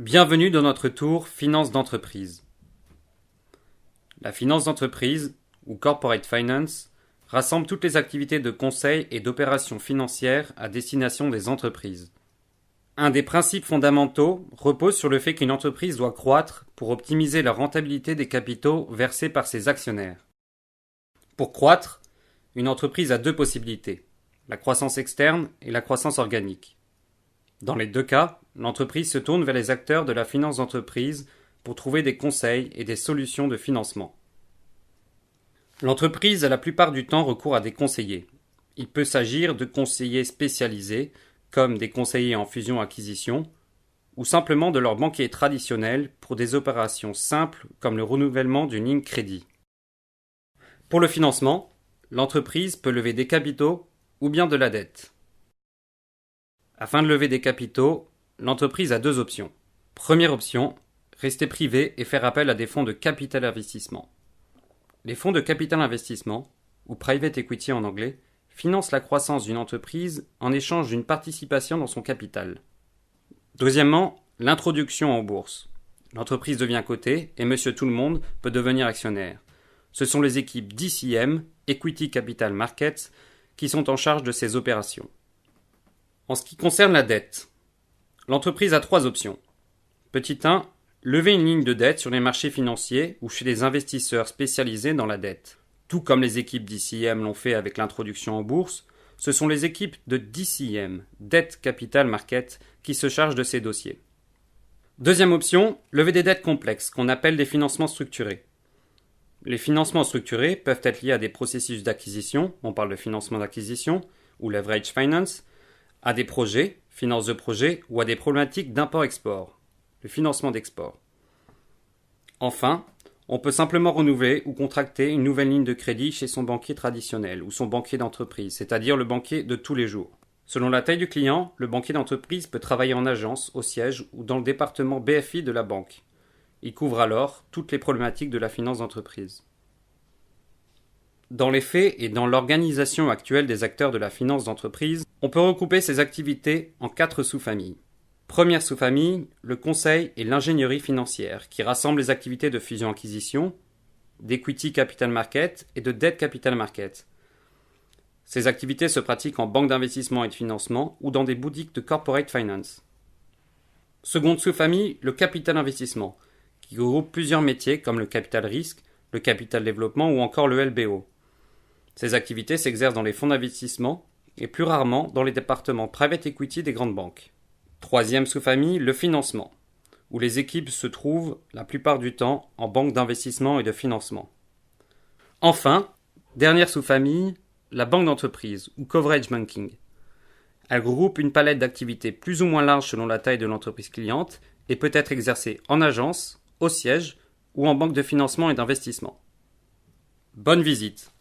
Bienvenue dans notre tour Finance d'entreprise. La finance d'entreprise, ou Corporate Finance, rassemble toutes les activités de conseil et d'opérations financières à destination des entreprises. Un des principes fondamentaux repose sur le fait qu'une entreprise doit croître pour optimiser la rentabilité des capitaux versés par ses actionnaires. Pour croître, une entreprise a deux possibilités, la croissance externe et la croissance organique. Dans les deux cas, l'entreprise se tourne vers les acteurs de la finance d'entreprise pour trouver des conseils et des solutions de financement. L'entreprise a la plupart du temps recours à des conseillers. Il peut s'agir de conseillers spécialisés, comme des conseillers en fusion-acquisition, ou simplement de leurs banquiers traditionnels pour des opérations simples comme le renouvellement d'une ligne crédit. Pour le financement, l'entreprise peut lever des capitaux ou bien de la dette. Afin de lever des capitaux, l'entreprise a deux options. Première option, rester privée et faire appel à des fonds de capital investissement. Les fonds de capital investissement, ou private equity en anglais, financent la croissance d'une entreprise en échange d'une participation dans son capital. Deuxièmement, l'introduction en bourse. L'entreprise devient cotée et monsieur tout le monde peut devenir actionnaire. Ce sont les équipes d'ECM, Equity Capital Markets, qui sont en charge de ces opérations. En ce qui concerne la dette, l'entreprise a trois options. Petit 1, lever une ligne de dette sur les marchés financiers ou chez des investisseurs spécialisés dans la dette. Tout comme les équipes d'ECM l'ont fait avec l'introduction en bourse, ce sont les équipes de DCM, Debt Capital Market, qui se chargent de ces dossiers. Deuxième option, lever des dettes complexes, qu'on appelle des financements structurés. Les financements structurés peuvent être liés à des processus d'acquisition, on parle de financement d'acquisition, ou leverage finance, à des projets, finance de projet, ou à des problématiques d'import-export, le financement d'export. Enfin, on peut simplement renouveler ou contracter une nouvelle ligne de crédit chez son banquier traditionnel ou son banquier d'entreprise, c'est-à-dire le banquier de tous les jours. Selon la taille du client, le banquier d'entreprise peut travailler en agence, au siège ou dans le département BFI de la banque. Il couvre alors toutes les problématiques de la finance d'entreprise. Dans les faits et dans l'organisation actuelle des acteurs de la finance d'entreprise, on peut regrouper ces activités en 4 sous-familles. Première sous-famille, le conseil et l'ingénierie financière, qui rassemble les activités de fusion-acquisition, d'equity capital market et de debt capital market. Ces activités se pratiquent en banque d'investissement et de financement ou dans des boutiques de corporate finance. Seconde sous-famille, le capital investissement, qui regroupe plusieurs métiers comme le capital risque, le capital développement ou encore le LBO. Ces activités s'exercent dans les fonds d'investissement et plus rarement dans les départements private equity des grandes banques. Troisième sous-famille, le financement, où les équipes se trouvent la plupart du temps en banque d'investissement et de financement. Enfin, dernière sous-famille, la banque d'entreprise ou coverage banking. Elle regroupe une palette d'activités plus ou moins large selon la taille de l'entreprise cliente et peut être exercée en agence, au siège ou en banque de financement et d'investissement. Bonne visite!